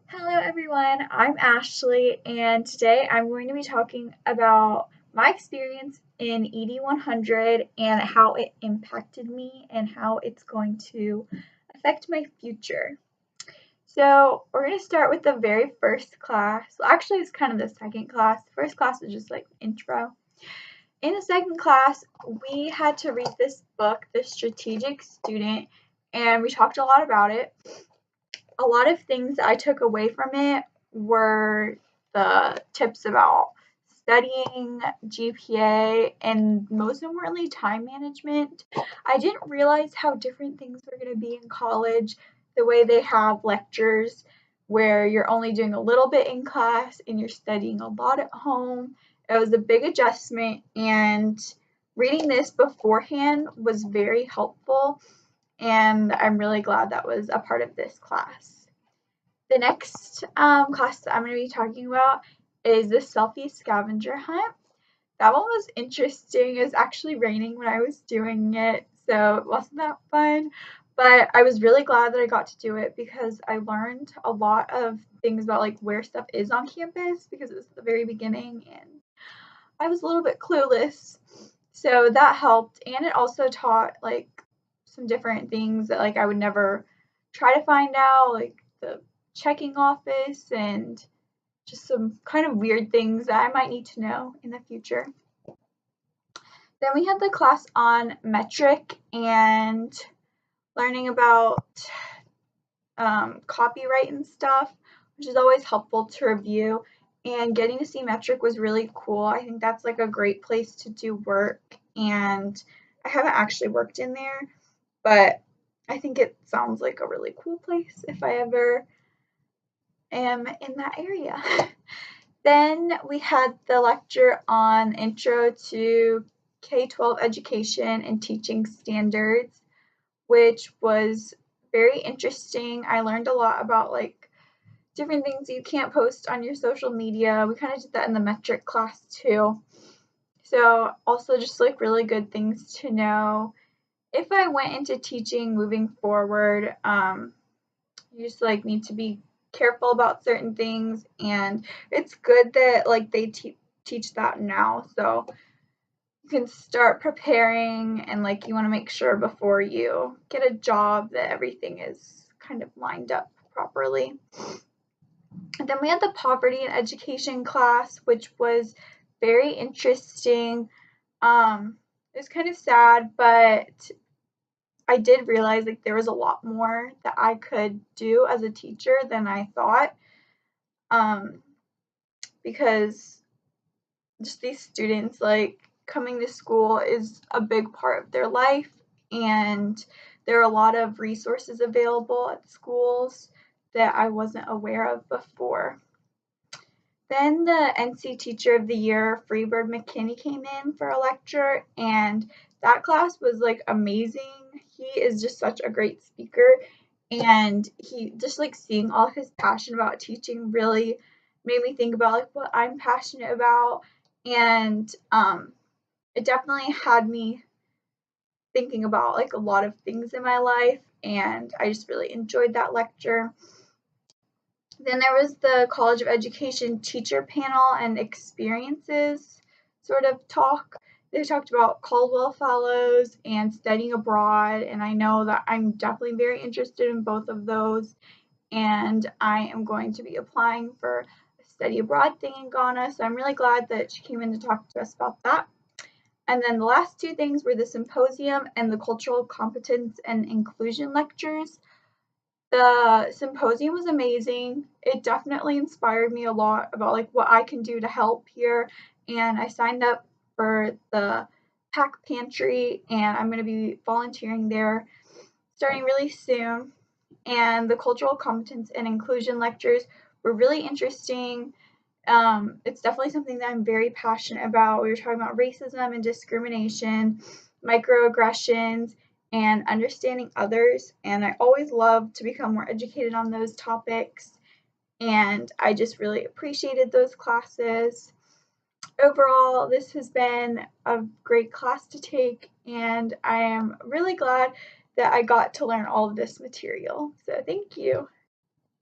Hello everyone, I'm Ashley, and today I'm going to be talking about my experience in ED 100 and how it impacted me and how it's going to affect my future. So, we're going to start with the very first class. Well, actually, it's kind of the second class. The first class is just like intro. In the second class, we had to read this book, The Strategic Student, and we talked a lot about it. A lot of things I took away from it were the tips about studying, GPA, and most importantly, time management. I didn't realize how different things were going to be in college, the way they have lectures where you're only doing a little bit in class and you're studying a lot at home. It was a big adjustment, and reading this beforehand was very helpful, and I'm really glad that was a part of this class. The next class that I'm going to be talking about is the selfie scavenger hunt. That one was interesting. It was actually raining when I was doing it, so it wasn't that fun. But I was really glad that I got to do it because I learned a lot of things about like where stuff is on campus because it was at the very beginning and I was a little bit clueless. So that helped, and it also taught like some different things that like I would never try to find out, like the checking office and just some kind of weird things that I might need to know in the future. Then we had the class on metric and learning about copyright and stuff, which is always helpful to review. And getting to see metric was really cool. I think that's like a great place to do work. And I haven't actually worked in there, but I think it sounds like a really cool place if I ever am in that area. Then we had the lecture on Intro to K-12 Education and Teaching Standards, which was very interesting. I learned a lot about like different things you can't post on your social media. We kind of did that in the metric class too. So also just like really good things to know. If I went into teaching moving forward, you just like need to be careful about certain things, and it's good that like they teach that now, so you can start preparing and like you want to make sure before you get a job that everything is kind of lined up properly. And then we had the poverty and education class, which was very interesting. It was kind of sad, but I did realize like there was a lot more that I could do as a teacher than I thought. Um, because just these students like coming to school is a big part of their life, and there are a lot of resources available at schools that I wasn't aware of before. Then the NC Teacher of the Year, Freebird McKinney, came in for a lecture, and that class was like amazing. He is just such a great speaker, and he just like seeing all his passion about teaching really made me think about like what I'm passionate about, and it definitely had me thinking about like a lot of things in my life, and I just really enjoyed that lecture. Then there was the College of Education teacher panel and experiences sort of talk. They talked about Caldwell Fellows and studying abroad, and I know that I'm definitely very interested in both of those, and I am going to be applying for a study abroad thing in Ghana, so I'm really glad that she came in to talk to us about that. And then the last two things were the symposium and the cultural competence and inclusion lectures. The symposium was amazing. It definitely inspired me a lot about like what I can do to help here. And I signed up for the pack pantry, and I'm going to be volunteering there starting really soon. And the cultural competence and inclusion lectures were really interesting. It's definitely something that I'm very passionate about. We were talking about racism and discrimination, microaggressions, and understanding others. And I always love to become more educated on those topics. And I just really appreciated those classes. Overall, this has been a great class to take, and I am really glad that I got to learn all of this material. So, thank you.